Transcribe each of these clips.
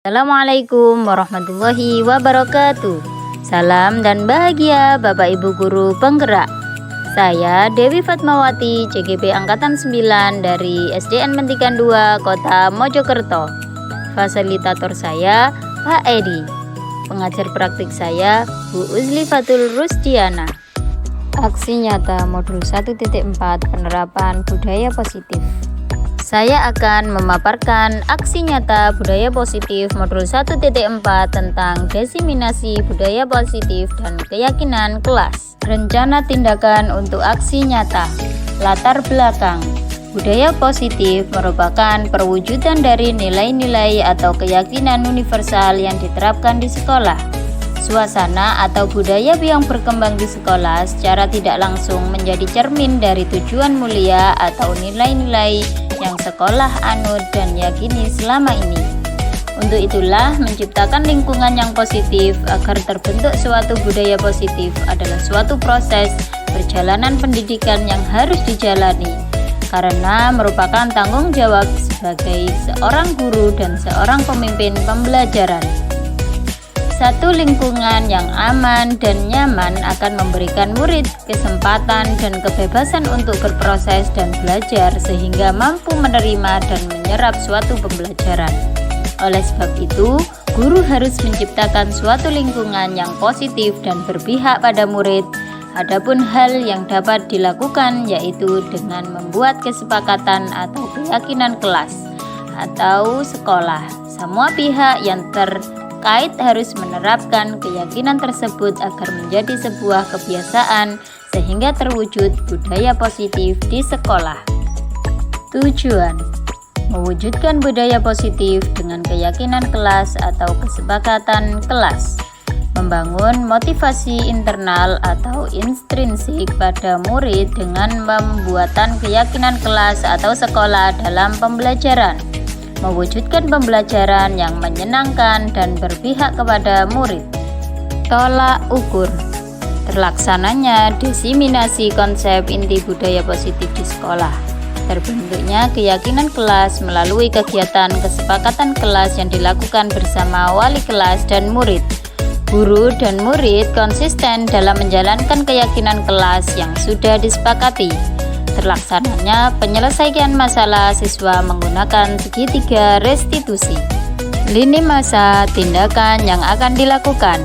Assalamualaikum warahmatullahi wabarakatuh. Salam dan bahagia Bapak Ibu Guru penggerak. Saya Dewi Fatmawati, CGP Angkatan 9 dari SDN Mentikan 2, Kota Mojokerto. Fasilitator saya Pak Edi. Pengajar praktik saya Bu Uzlifatul Rusdiana. Aksi nyata modul 1.4 penerapan budaya positif. Saya akan memaparkan aksi nyata budaya positif modul 1.4 tentang diseminasi budaya positif dan keyakinan kelas. Rencana tindakan untuk aksi nyata. Latar belakang. Budaya positif merupakan perwujudan dari nilai-nilai atau keyakinan universal yang diterapkan di sekolah. Suasana atau budaya yang berkembang di sekolah secara tidak langsung menjadi cermin dari tujuan mulia atau nilai-nilai yang sekolah anut dan yakini selama ini. Untuk itulah, menciptakan lingkungan yang positif agar terbentuk suatu budaya positif adalah suatu proses perjalanan pendidikan yang harus dijalani, karena merupakan tanggung jawab sebagai seorang guru dan seorang pemimpin pembelajaran. Satu lingkungan yang aman dan nyaman akan memberikan murid kesempatan dan kebebasan untuk berproses dan belajar sehingga mampu menerima dan menyerap suatu pembelajaran. Oleh sebab itu, guru harus menciptakan suatu lingkungan yang positif dan berpihak pada murid. Adapun hal yang dapat dilakukan yaitu dengan membuat kesepakatan atau keyakinan kelas atau sekolah. Semua pihak yang terkait harus menerapkan keyakinan tersebut agar menjadi sebuah kebiasaan sehingga terwujud budaya positif di sekolah. Tujuan: mewujudkan budaya positif dengan keyakinan kelas atau kesepakatan kelas. Membangun motivasi internal atau intrinsik pada murid dengan pembuatan keyakinan kelas atau sekolah dalam pembelajaran. Mewujudkan pembelajaran yang menyenangkan dan berpihak kepada murid. Tolak ukur. Terlaksananya diseminasi konsep inti budaya positif di sekolah. Terbentuknya keyakinan kelas melalui kegiatan kesepakatan kelas yang dilakukan bersama wali kelas dan murid. Guru dan murid konsisten dalam menjalankan keyakinan kelas yang sudah disepakati. Terlaksananya penyelesaian masalah siswa menggunakan segitiga restitusi. Lini masa tindakan yang akan dilakukan: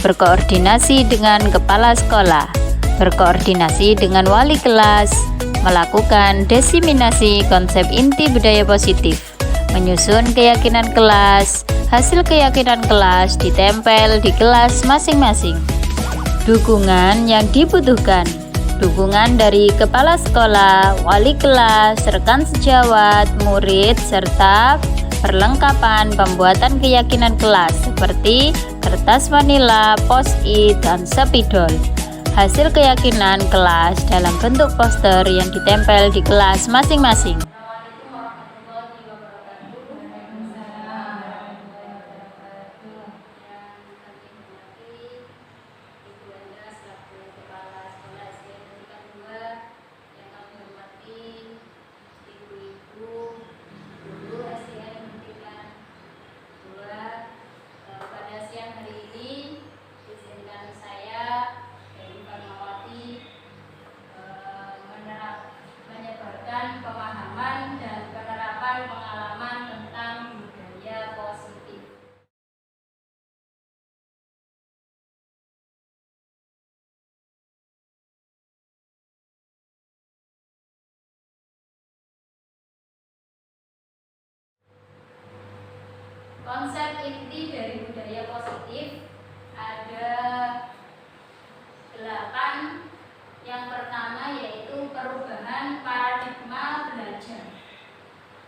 berkoordinasi dengan kepala sekolah, berkoordinasi dengan wali kelas, melakukan diseminasi konsep inti budaya positif, menyusun keyakinan kelas. Hasil keyakinan kelas ditempel di kelas masing-masing. Dukungan yang dibutuhkan: dukungan dari kepala sekolah, wali kelas, rekan sejawat, murid, serta perlengkapan pembuatan keyakinan kelas seperti kertas manila, post-it, dan spidol. Hasil keyakinan kelas dalam bentuk poster yang ditempel di kelas masing-masing. Pemahaman dan penerapan pengalaman tentang budaya positif. Konsep inti dari budaya positif ada 8. Yang pertama yaitu perubahan paradigma belajar.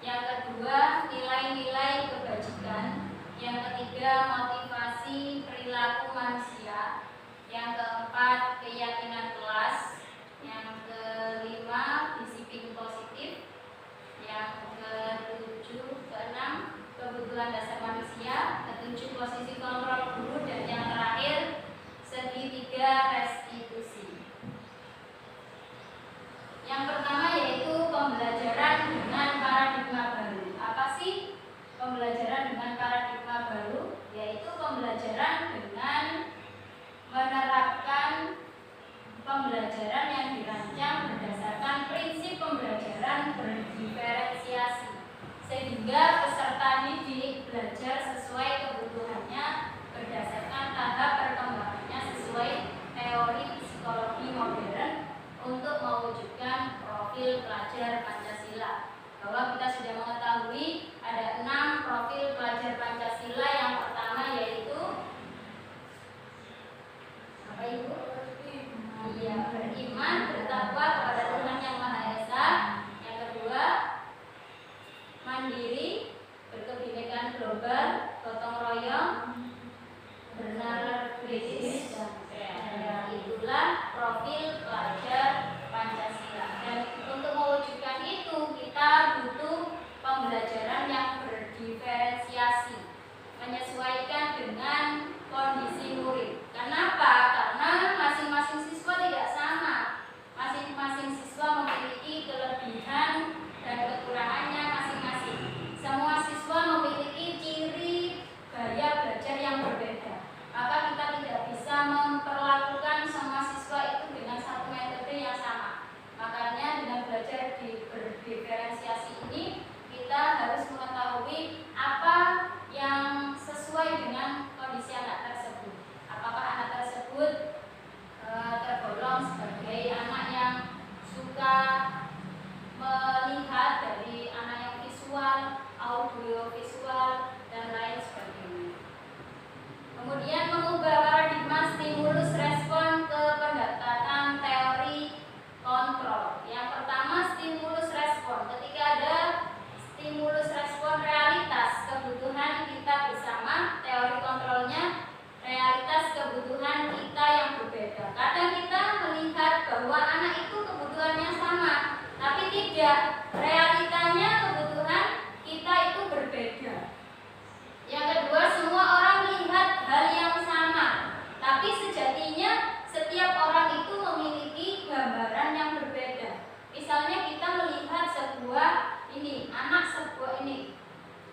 Yang kedua, nilai-nilai kebajikan. Yang ketiga, motivasi perilaku manusia. Yang keempat, keyakinan kelas. Yang kelima, disiplin positif. Yang keenam, kebutuhan dasar manusia. Ketujuh, posisi kontrol guru. Dan yang terakhir, segitiga restitusi. Yang pertama yaitu pembelajaran dengan paradigma baru. Apa sih pembelajaran dengan paradigma baru? belajar sesuai kebutuhannya berdasarkan tahap perkembangannya sesuai teori psikologi modern untuk mewujudkan profil pelajar Pancasila. Bahwa kita sudah mengetahui ada 6 profil pelajar Pancasila. Yang pertama yaitu apa Ibu? Iya, beriman, bertakwa kepada Tuhan Yang Maha Esa. Yang kedua, mandiri, berkebinekaan global, gotong royong, bernalar kritis, dan kreatif. Itulah profil pelajar Pancasila. Dan untuk mewujudkan itu kita butuh pembelajaran yang berdiferensiasi, menyesuaikan dengan kondisi murid. Kenapa? Karena masing-masing siswa tidak sama. Masing-masing siswa memiliki kelebihan dan kekurangannya masing-masing. Semua siswa memiliki ciri gaya belajar yang berbeda. Maka kita tidak bisa memperlakukan semua siswa itu dengan satu metode yang sama. Makanya dengan belajar berdiferensiasi ini kita harus mengetahui apa yang sesuai dengan kondisi anak tersebut. Apakah anak tersebut tergolong sebagai anak yang suka melihat dari anak yang visual, audiovisual, dan lain sebagainya. Kemudian mengubah paradigma stimulus respon ke pendekatan teori kontrol. Yang pertama stimulus respon. Ketika ada stimulus respon realitas kebutuhan kita bersama, teori kontrolnya realitas kebutuhan kita yang berbeda. Kadang kita melihat bahwa anak itu kebutuhannya sama, tapi tidak. Realitanya kebutuhan kita itu berbeda. Yang kedua, semua orang melihat hal yang sama, tapi sejatinya setiap orang itu memiliki gambaran yang berbeda. Misalnya kita melihat anak sebuah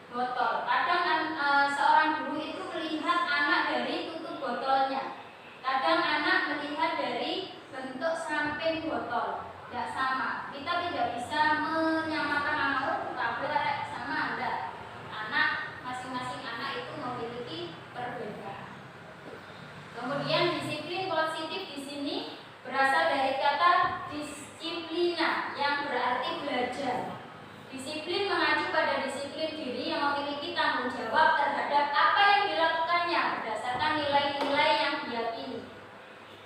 botol. Kadang seorang guru itu melihat anak dari tutup botolnya. Kadang anak melihat dari bentuk samping botol. Tidak sama. Kita tidak bisa menyamakan anak kabel sama enggak. Masing-masing anak itu memiliki perbedaan. Kemudian disiplin positif di sini berasal dari kata disiplina yang berarti belajar. Disiplin mengacu pada disiplin diri yang memiliki tanggung jawab terhadap apa yang dilakukannya berdasarkan nilai-nilai yang diyakini.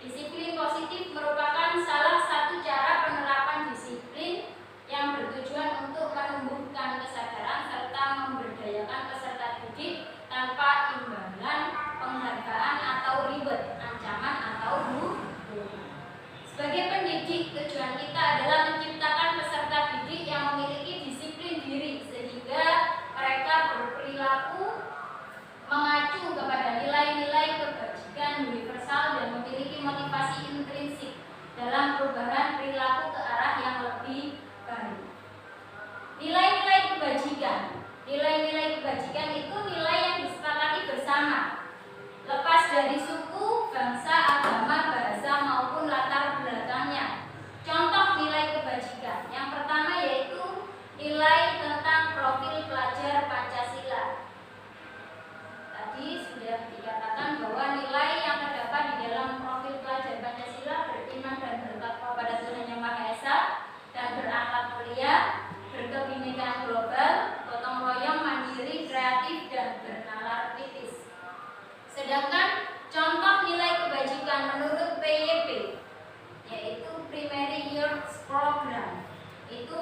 Disiplin positif merupakan salah satu cara penerapan disiplin yang bertujuan untuk menumbuhkan kesadaran serta memberdayakan peserta didik tanpa imbalan, penghargaan atau ribet, ancaman atau hukuman. Sebagai pendidik, tujuan kita adalah menciptakan peserta didik yang memiliki disiplin diri sehingga mereka berperilaku mengacu kepada nilai-nilai kebajikan universal dan memiliki motivasi intrinsik dalam perubahan perilaku ke arah yang lebih baik. Nilai-nilai kebajikan. Nilai-nilai kebajikan itu nilai yang disepakati bersama, lepas dari suku, bangsa, agama, bahasa maupun latar belakangnya. Contoh nilai kebajikan. Yang pertama yaitu nilai tentang profil pelajar Pancasila. Tadi sudah dikatakan bahwa nilai yang terdapat di dalam profil pelajar Pancasila beriman dan bertakwa pada Tuhan Yang Maha Esa dan berakhlak mulia, berkebinekaan global, gotong royong, mandiri, kreatif, dan bernalar kritis. Sedangkan contoh nilai kebajikan menurut PYP yaitu Primary Youth Program itu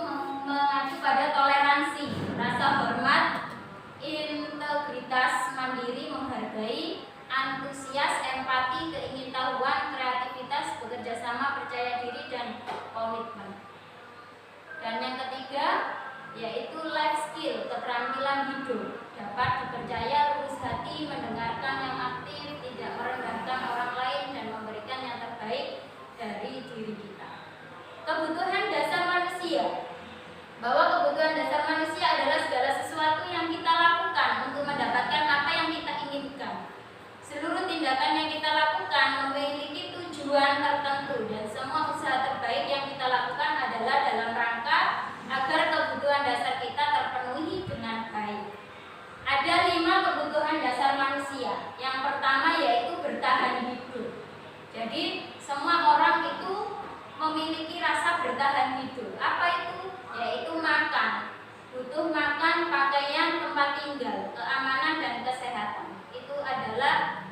mengacu pada toleransi, rasa hormat, integritas, mandiri, menghargai, antusias, empati, keingintahuan, kreativitas, bekerjasama, percaya diri, dan komitmen. Dan yang ketiga yaitu life skill, keterampilan hidup, dapat dipercaya, lurus hati, mendengarkan yang aktif, tidak merendahkan orang lain, dan memberikan yang terbaik dari diri kita. Kebutuhan dasar manusia, bahwa kebutuhan dasar manusia adalah segala sesuatu yang kita lakukan untuk mendapatkan apa yang kita inginkan. Seluruh tindakan yang kita lakukan memiliki tujuan tertentu dan semua usaha terbaik yang kita lakukan adalah dalam rangka agar kebutuhan dasar kita terpenuhi dengan baik. Ada 5 Jadi semua orang itu memiliki rasa bertahan hidup. Apa itu? Yaitu makan. Butuh makan, pakaian, tempat tinggal, keamanan dan kesehatan. Itu adalah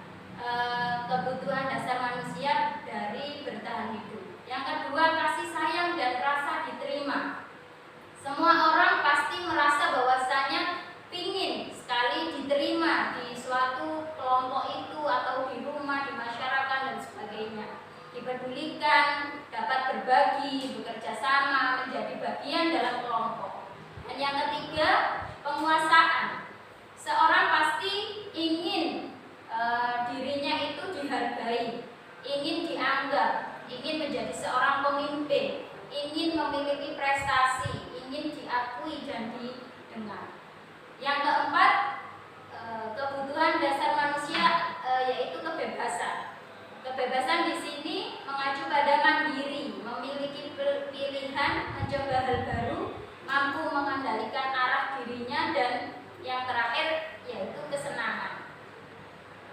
kebutuhan dasar manusia dari bertahan hidup. Yang kedua, kasih sayang dan rasa diterima. Semua orang pasti merasa bahwasanya pingin sekali diterima di suatu kelompok itu atau di rumah, di masyarakat dan sebagainya. Dipedulikan, dapat berbagi, bekerja sama, menjadi bagian dalam kelompok. Dan yang ketiga, penguasaan. Seorang pasti ingin dirinya itu dihargai, ingin dianggap, ingin menjadi seorang pemimpin, ingin memiliki prestasi, ingin diakui dan didengar. Yang keempat, kebutuhan dasar manusia yaitu kebebasan. Kebebasan di sini mengacu pada mandiri, memiliki pilihan, mencoba hal baru, mampu mengendalikan arah dirinya, dan yang terakhir yaitu kesenangan,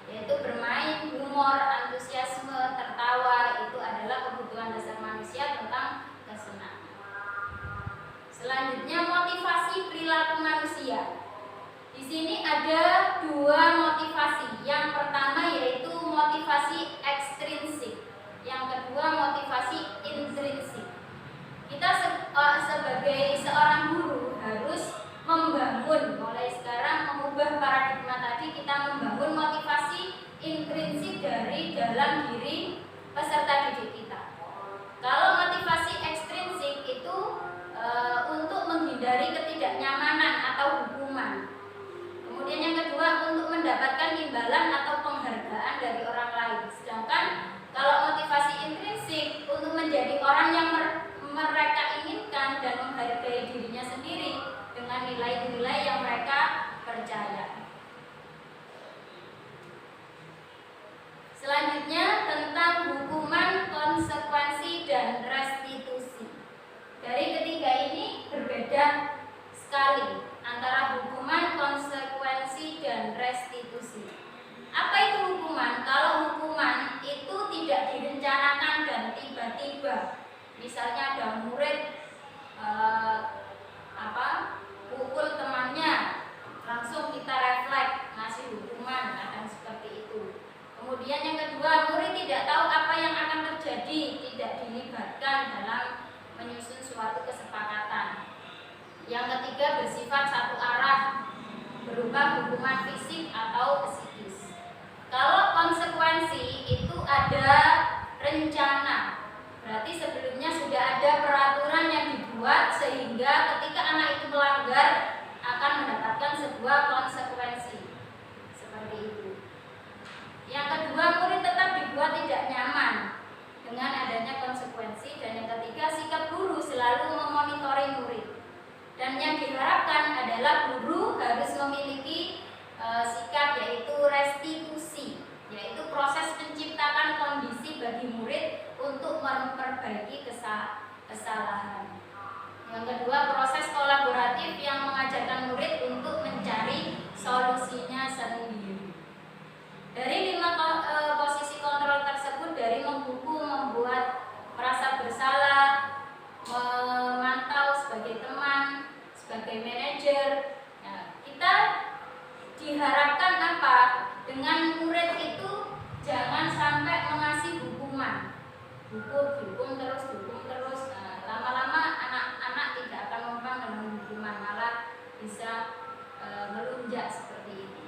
yaitu bermain, humor, antusiasme, tertawa. Itu adalah kebutuhan dasar manusia tentang kesenangan. Selanjutnya, motivasi perilaku manusia. Di sini ada dua motivasi. Yang pertama yaitu motivasi ekstrinsik, yang kedua motivasi intrinsik. Kita sebagai seorang guru harus membangun, mulai sekarang mengubah paradigma tadi, kita membangun motivasi intrinsik dari dalam diri peserta didik kita. Kalau motivasi ekstrinsik itu untuk menghindari ketidaknyamanan atau hukuman. Kemudian yang kedua, untuk mendapatkan imbalan atau penghargaan dari orang lain. Sedangkan kalau motivasi intrinsik untuk menjadi orang yang mereka inginkan dan menghargai dirinya sendiri dengan nilai-nilai yang mereka percaya. Selanjutnya tentang hukuman, konsekuensi, dan restitusi. Dari ketiga ini berbeda sekali antara hukuman, konsekuensi, dan restitusi. Apa itu hukuman? Kalau hukuman itu tidak direncanakan dan tiba-tiba. Misalnya ada murid pukul temannya, langsung kita refleks ngasih hukuman, kadang seperti itu. Kemudian yang kedua, murid tidak tahu apa yang akan terjadi, tidak dilibatkan dalam menyusun suatu kesepakatan. Yang ketiga, bersifat satu arah, berupa hukuman fisik atau psikis. Kalau konsekuensi itu ada rencana, berarti sebelumnya sudah ada peraturan yang dibuat sehingga ketika anak itu melanggar akan mendapatkan sebuah konsekuensi. Seperti itu. Yang kedua, murid tetap dibuat tidak nyaman dengan adanya konsekuensi. Dan yang ketiga, sikap guru selalu memonitoring murid. Dan yang diharapkan adalah guru harus memiliki sikap yaitu restitusi, yaitu proses menciptakan kondisi bagi murid untuk memperbaiki kesalahan. Yang kedua, proses kolaboratif yang mengajarkan murid untuk mencari solusinya sendiri. Dari 5 posisi kontrol tersebut, dari menghukum, membuat merasa bersalah, memantau sebagai teman, sebagai manajer, kita diharapkan apa? Dengan murid itu jangan sampai mengasih hukuman, hukum terus. Lama-lama anak-anak tidak akan mempan dengan hukuman, malah bisa melunjak seperti ini.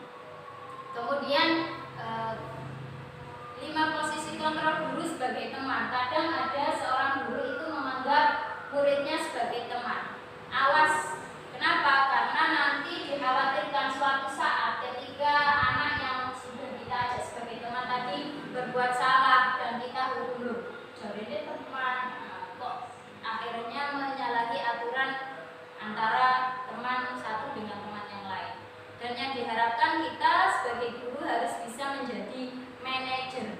Kemudian 5 posisi kontrol guru sebagai teman. Kadang ada seorang guru itu menganggap muridnya sebagai teman. Awas, kenapa? Karena nanti dikhawatirkan suatu saat ketika anak yang sudah kita ajak sebagai teman tadi berbuat salah dan kita hukum loh, jadi dia teman, kok akhirnya menyalahi aturan antara teman satu dengan teman yang lain. Dan yang diharapkan kita sebagai guru harus bisa menjadi manajer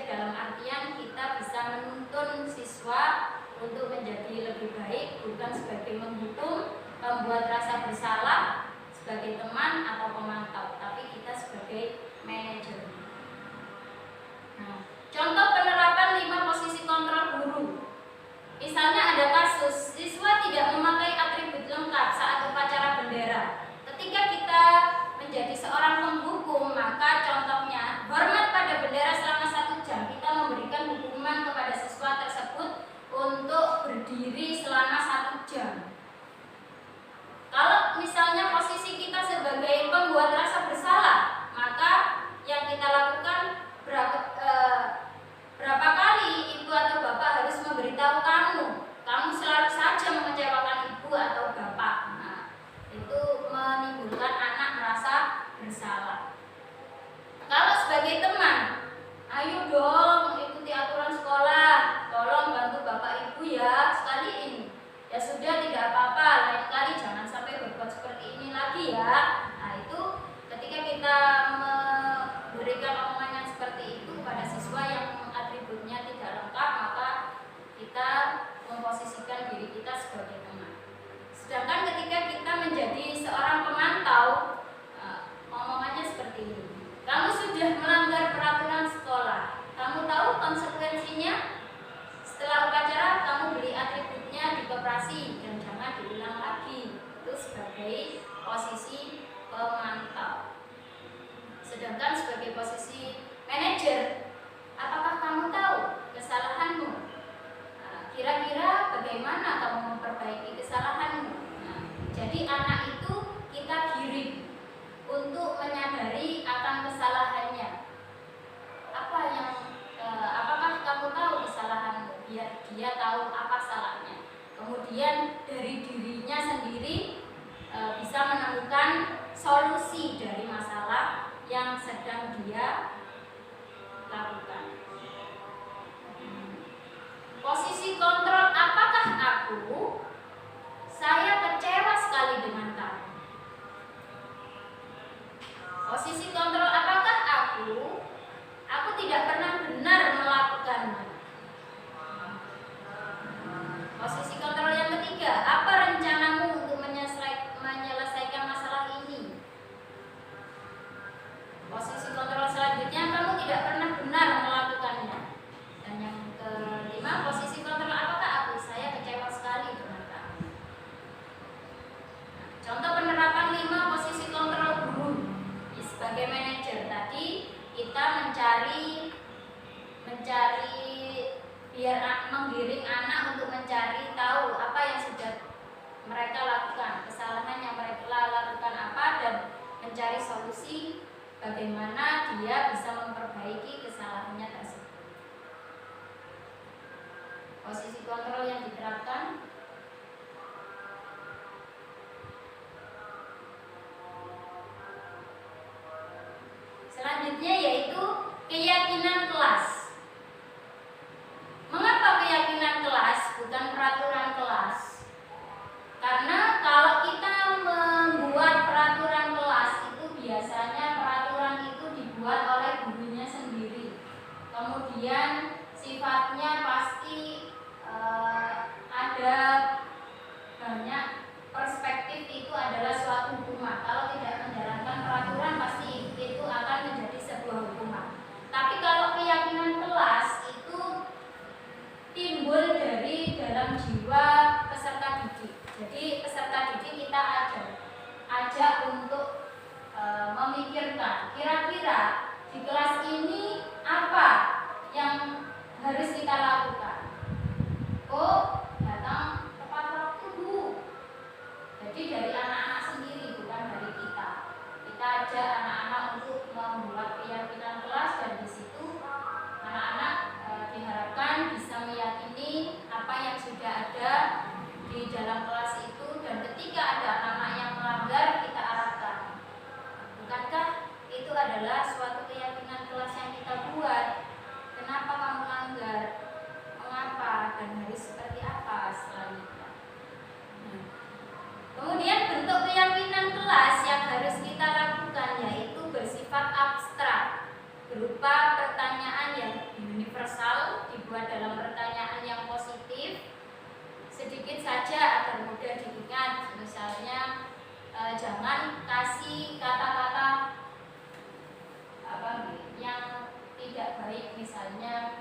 dalam artian kita bisa menuntun siswa untuk menjadi lebih baik, bukan sebagai menghukum, membuat rasa bersalah sebagai teman atau pemantau, tapi kita sebagai manajer. Nah, contoh penghukum, maka contohnya hormat pada bendera selama 1 jam. Kita memberikan hukuman kepada siswa tersebut untuk berdiri selama 1 jam. Kalau misalnya posisi kita sebagai pembuat rasa bersalah, maka yang kita lakukan berapa kali ibu atau bapak harus memberitahu kamu selalu saja mengecewakan ibu atau bapak. Nah, itu menimbulkan anak merasa bersalah. Kalau sebagai teman, ayo dong ikuti aturan sekolah, tolong bantu bapak ibu ya sekali ini. Ya sudah, tidak apa-apa, lain kali jangan sampai berbuat seperti ini lagi ya. Nah, itu ketika kita memberikan omongan yang seperti itu pada siswa yang atributnya tidak lengkap, maka kita memposisikan diri kita sebagai teman. Sedangkan ketika kita menjadi seorang pemantau, omongannya seperti ini. Kamu sudah melanggar peraturan sekolah, kamu tahu konsekuensinya? Setelah upacara kamu beli atributnya di koperasi dan jangan diulang lagi. Itu sebagai posisi pemantau. Sedangkan sebagai posisi manajer, apakah kamu tahu kesalahanmu? Kira-kira bagaimana kamu memperbaiki kesalahanmu? Jadi anak itu kita giring untuk menyadari akan kesalahannya. Apakah kamu tahu kesalahanmu? Biar dia tahu apa salahnya. Kemudian dari dirinya sendiri bisa menemukan solusi dari masalah yang sedang dia lakukan. Posisi kontrol, apakah saya kecewa sekali dengan kamu. Posisi kontrol, apakah aku tidak pernah benar melakukannya. Posisi kontrol yang ketiga, apa rencanamu untuk menyelesaikan masalah ini? Posisi kontrol selanjutnya, kamu tidak pernah benar melakukannya. Dan yang kelima, posisi kontrol, apakah saya kecewa sekali dengan kamu. Contoh penerapan 5 posisi kontrol guru. Sebagai manajer tadi, kita mencari biar menggiring anak untuk mencari tahu apa yang sudah mereka lakukan, kesalahan yang mereka lakukan apa, dan mencari solusi bagaimana dia bisa memperbaiki kesalahannya tersebut. Posisi kontrol yang diterapkan, selanjutnya yaitu keyakinan kelas. Mengapa keyakinan kelas bukan peraturan kelas? Karena kalau kita membuat peraturan kelas itu biasanya peraturan itu dibuat oleh gurunya sendiri. Kemudian sifatnya pasti ada banyak perspektif, itu adalah suatu hukuman. Kalau tidak menjalankan peraturan pasti itu akan menjadi sebuah hukuman. Tapi kalau keyakinan kelas itu timbul dari dalam jiwa peserta didik. Jadi peserta didik kita ajak untuk memikirkan kira-kira di kelas ini apa yang harus kita lakukan. Oh, datang tepat waktu Bu. Jadi dari anak-anak sendiri, bukan dari kita. Kita ajak anak-anak untuk membuat keyakinan kelas, dan di situ anak-anak diharapkan bisa meyakini apa yang sudah ada di dalam kelas itu, dan ketika ada anak-anak yang melanggar kita arahkan. Bukankah itu adalah suatu keyakinan kelas yang kita buat? Kenapa kamu melanggar? Mengapa? Dan harus seperti apa selanjutnya? Kemudian bentuk keyakinan kelas yang harus kita lakukan yaitu bersifat abstrak, berupa pertanyaan yang universal, dibuat dalam pertanyaan yang positif, sedikit saja agar mudah diingat. Misalnya jangan kasih kata-kata yang tidak baik, misalnya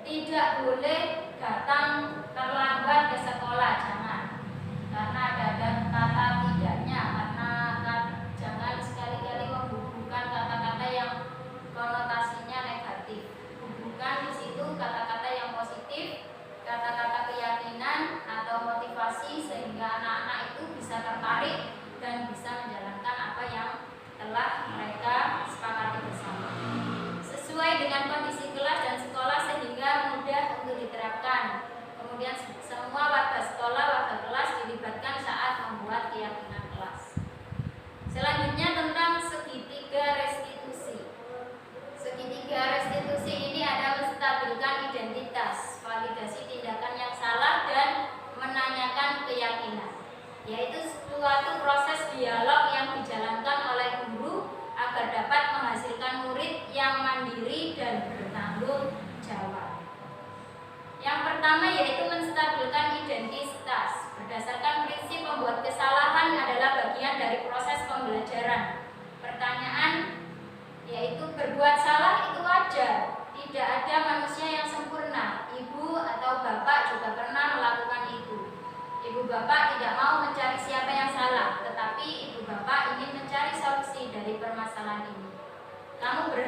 tidak boleh datang terlambat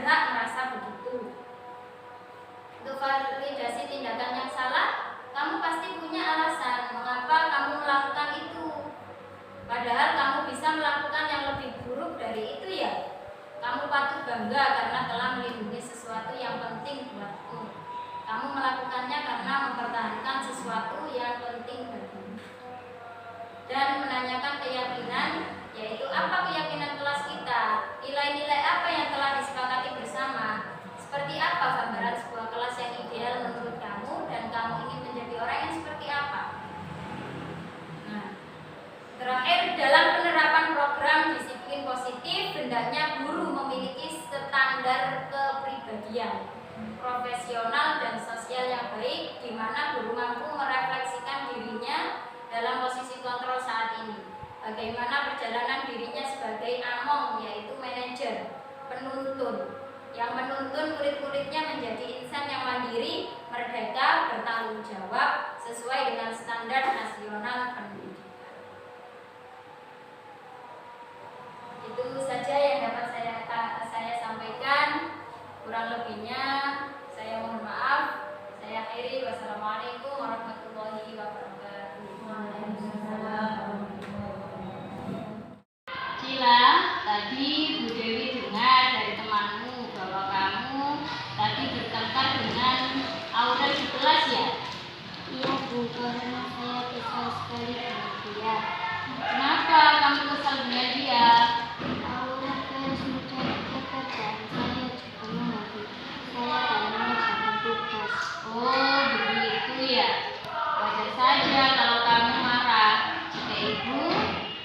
berhak merasa begitu. Untuk validasi tindakan yang salah, kamu pasti punya alasan mengapa kamu melakukan itu. Padahal kamu bisa melakukan yang lebih buruk dari itu ya. Kamu patut bangga karena telah melindungi sesuatu yang penting buatmu. Kamu melakukannya karena mempertahankan sesuatu yang penting bagimu. Dan menanyakan keyakinan, yaitu apa keyakinan kelas kita, nilai-nilai apa yang telah disepakati bersama, seperti apa gambaran sebuah kelas yang ideal menurut kamu, dan kamu ingin menjadi orang yang seperti apa. Nah, terakhir, dalam penerapan program disiplin positif, hendaknya guru memiliki standar kepribadian, profesional dan sosial yang baik, di mana guru mampu merefleksikan dirinya dalam posisi kontrol saat ini. Bagaimana perjalanan dirinya sebagai among, yaitu manajer, penuntun, yang menuntun murid-muridnya menjadi insan yang mandiri, merdeka, bertanggung jawab, sesuai dengan standar nasional pendidikan. Itu saja yang dapat saya sampaikan. Kurang lebihnya saya mohon maaf. Saya akhiri. Wassalamualaikum warahmatullahi wabarakatuh. Cila, tadi Bu Dewi dengar dari temanmu bahwa kamu tadi bertengkar dengan Aurel di kelas ya? Iya Bu, karena saya kesal sekali dengan dia. Kenapa kamu kesal dengan dia? Aurel terus mencari pekerjaan, saya juga mengerti. Saya dalam mengerjakan tugas. Oh, begitu ya. Wajar saja kalau kamu marah. Jika ibu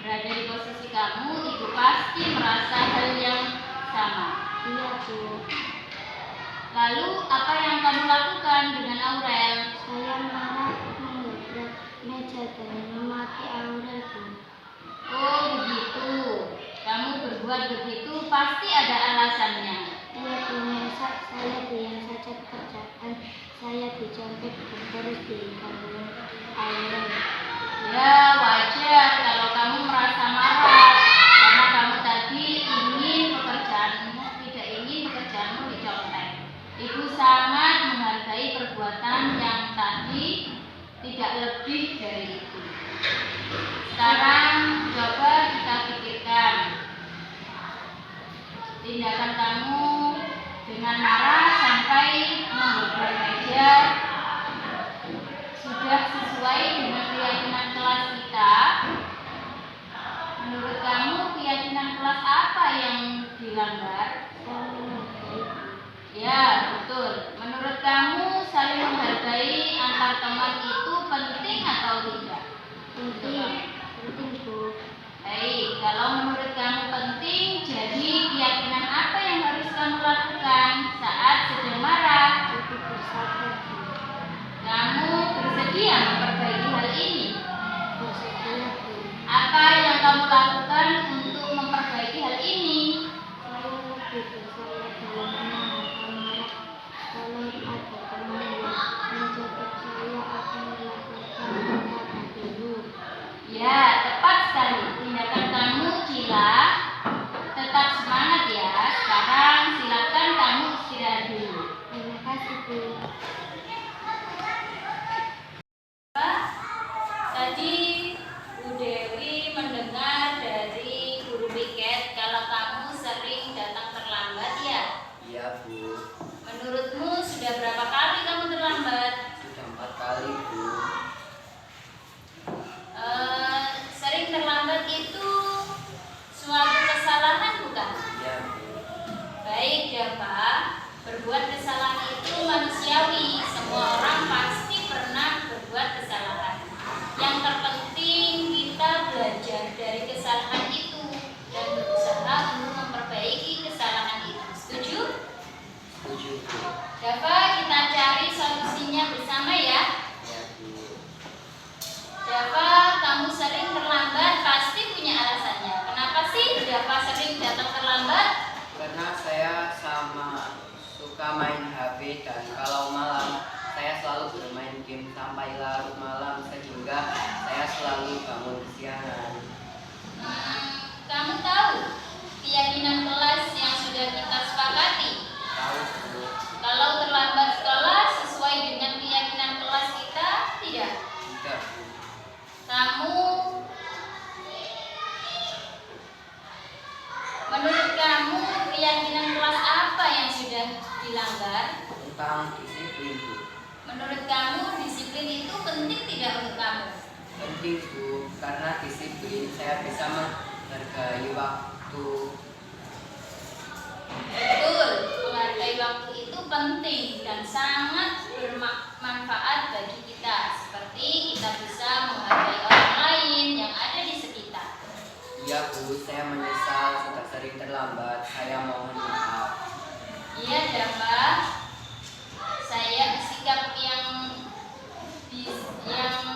berada di posisi kamu, ibu pasti merasa hal yang sama. Iya Bu, Lalu apa yang kamu lakukan dengan Aurel? saya marah mengebrak meja dan memaki Aurel Bu. Oh, begitu. Kamu berbuat begitu pasti ada alasannya. Iya Bu, masa saya diam saja pekerjaan saya dicontek dan terus digangguin Aurel. Ya, wajar kalau kamu merasa marah karena kamu tadi tidak ingin pekerjaanmu dicontek. Ibu sangat menghargai perbuatan yang tadi, tidak lebih dari itu. Sekarang coba kita pikirkan tindakan kamu dengan marah sampai menggobrak meja sudah sesuai dengan keyakinan kelas kita. Menurut kamu keyakinan kelas apa yang dilanggar? Saya menghargai Bu. Ya, betul. Menurut kamu saling menghargai antar teman itu penting atau tidak? Penting Bu. Baik, kalau menurut kamu penting, jadi keyakinan apa yang harus kamu lakukan saat sedang marah? Lebih bersabar Bu. Kamu bersedia memperbaiki hal ini? Bersedia Bu. Apa yang kamu lakukan untuk memperbaiki hal ini? Saya lebih percaya dalam menahan marah. Kalau ada teman yang menjatuh, saya akan melakukan kata dulu. Ya, tepat sekali. Tindakan kamu, Cila. Tetap semangat ya. Sekarang silakan kamu istirahat dulu. Terima kasih Bu. Tadi Bu Dewi mendengar dari guru piket kalau kamu sering datang terlambat ya? Iya Bu, Menurutmu sudah berapa kali kamu terlambat? sudah 4 kali Bu. Sering terlambat itu suatu kesalahan bukan? Iya Bu. Baik Java, berbuat kesalahan itu manusiawi. Semua orang pasti pernah berbuat kesalahan. Yang terpenting kita belajar dari kesalahan itu dan berusaha untuk memperbaiki kesalahan itu. Setuju? Setuju Bu. Java, kita cari solusinya bersama ya. Iya Bu. Java, kamu sering terlambat pasti punya alasannya. Kenapa sih Java sering datang terlambat? Karena saya suka main HP dan kalau malam saya selalu bermain game sampai larut malam sehingga saya selalu bangun kesiangan. Kamu tahu keyakinan kelas yang sudah kita sepakati? dilanggar? Tentang disiplin, Bu. Menurut kamu disiplin itu penting tidak untuk kamu? Penting, Bu, karena disiplin saya bisa menghargai waktu. Betul, menghargai waktu itu penting dan sangat bermanfaat bagi kita. Seperti kita bisa menghargai orang lain yang ada di sekitar. Iya, Bu, saya menyesal sudah sering terlambat. Saya mohon maaf. Iya, Dava. Sikap yang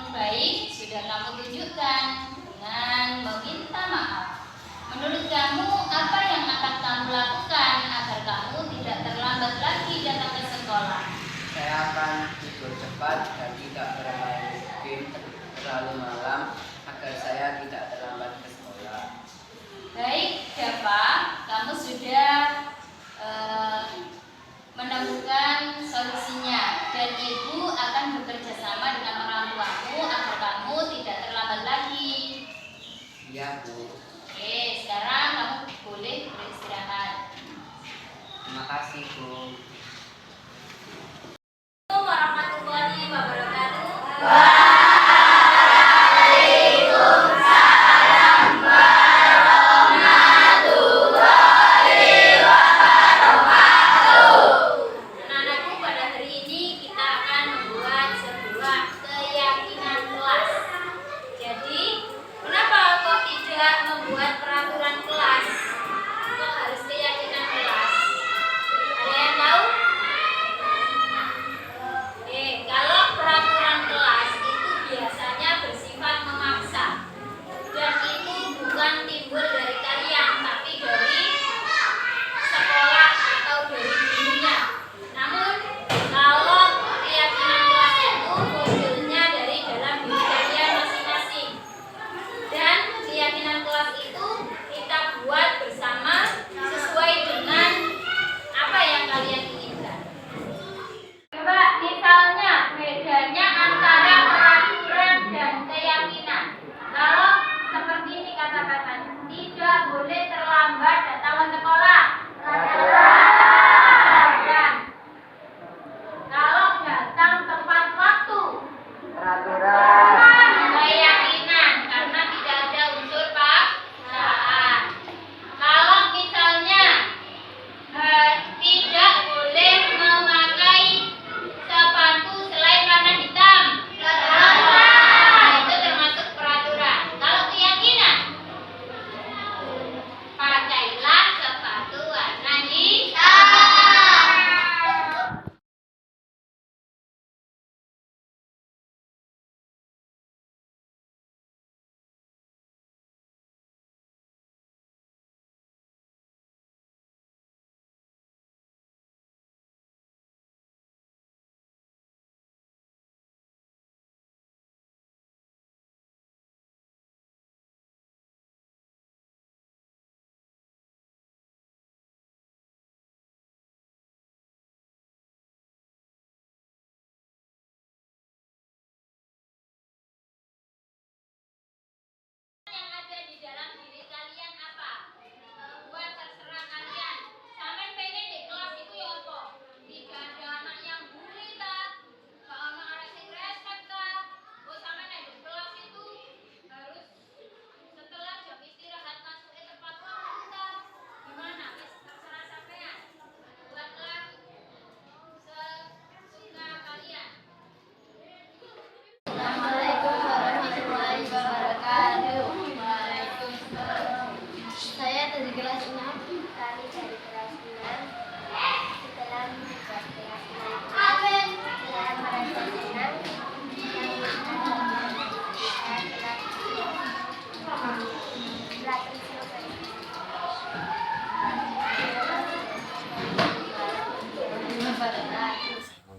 baik sudah kamu tunjukkan dengan meminta maaf. Menurut kamu, apa yang akan kamu lakukan agar kamu tidak terlambat lagi datang ke sekolah? Saya akan tidur cepat dan tidak bermain game terlalu malam agar saya tidak terlambat ke sekolah. Baik, Dava, kamu sudah menemukan solusinya dan ibu akan bekerja sama dengan orang tuamu agar kamu tidak terlambat lagi. Iya, Bu. Oke, sekarang kamu boleh beristirahat. Terima kasih, Bu. Assalamualaikum warahmatullahi wabarakatuh. Anak-anakku, pada hari ini kita akan membuat sebuah keyakinan kelas. Jadi, kenapa kok tidak membuat peraturan kelas? Kok harus keyakinan kelas? Ada yang tahu? Kalau peraturan kelas itu biasanya bersifat memaksa. Dan itu bukan timbul dari kalian, tapi dari sekolah atau dari gurunya. Namun, kalau keyakinan kelas itu munculnya dari dalam diri kalian masing-masing. Dan keyakinan kelas itu kita buat bersama sesuai dengan apa yang kalian inginkan. Coba misalnya bedanya antara peraturan dan keyakinan. Kalau seperti ini kata-katanya, tidak boleh terlambat datang ke sekolah. Peraturan. Kalau datang tepat waktu. Keyakinan, karena tidak ada unsur paksaan. Kalau misalnya tidak boleh memakai sepatu selain warna hitam. Itu termasuk peraturan. Kalau keyakinan, pakailah sepatu warna hitam. Yang ada di dalam diri kalian apa? Buat terserah kalian. Sampai pengen di kelas itu ya apa? Tidak ada anak yang bully tak? Gak ada anak yang respect tak? Oh, sampai di kelas itu harus setelah jam istirahat masuk ke tempat waktu tak? Gimana? Terserah sampean. Buatlah sesuka kalian. Assalamualaikum warahmatullahi wabarakatuh. Saya dari kelas 6. Kami dari kelas 6. Setelah membuat keyakinan kelas, saya merasa senang.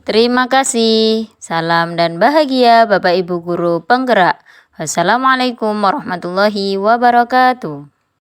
Terima kasih. Salam dan bahagia Bapak Ibu Guru Penggerak. Wassalamualaikum warahmatullahi wabarakatuh.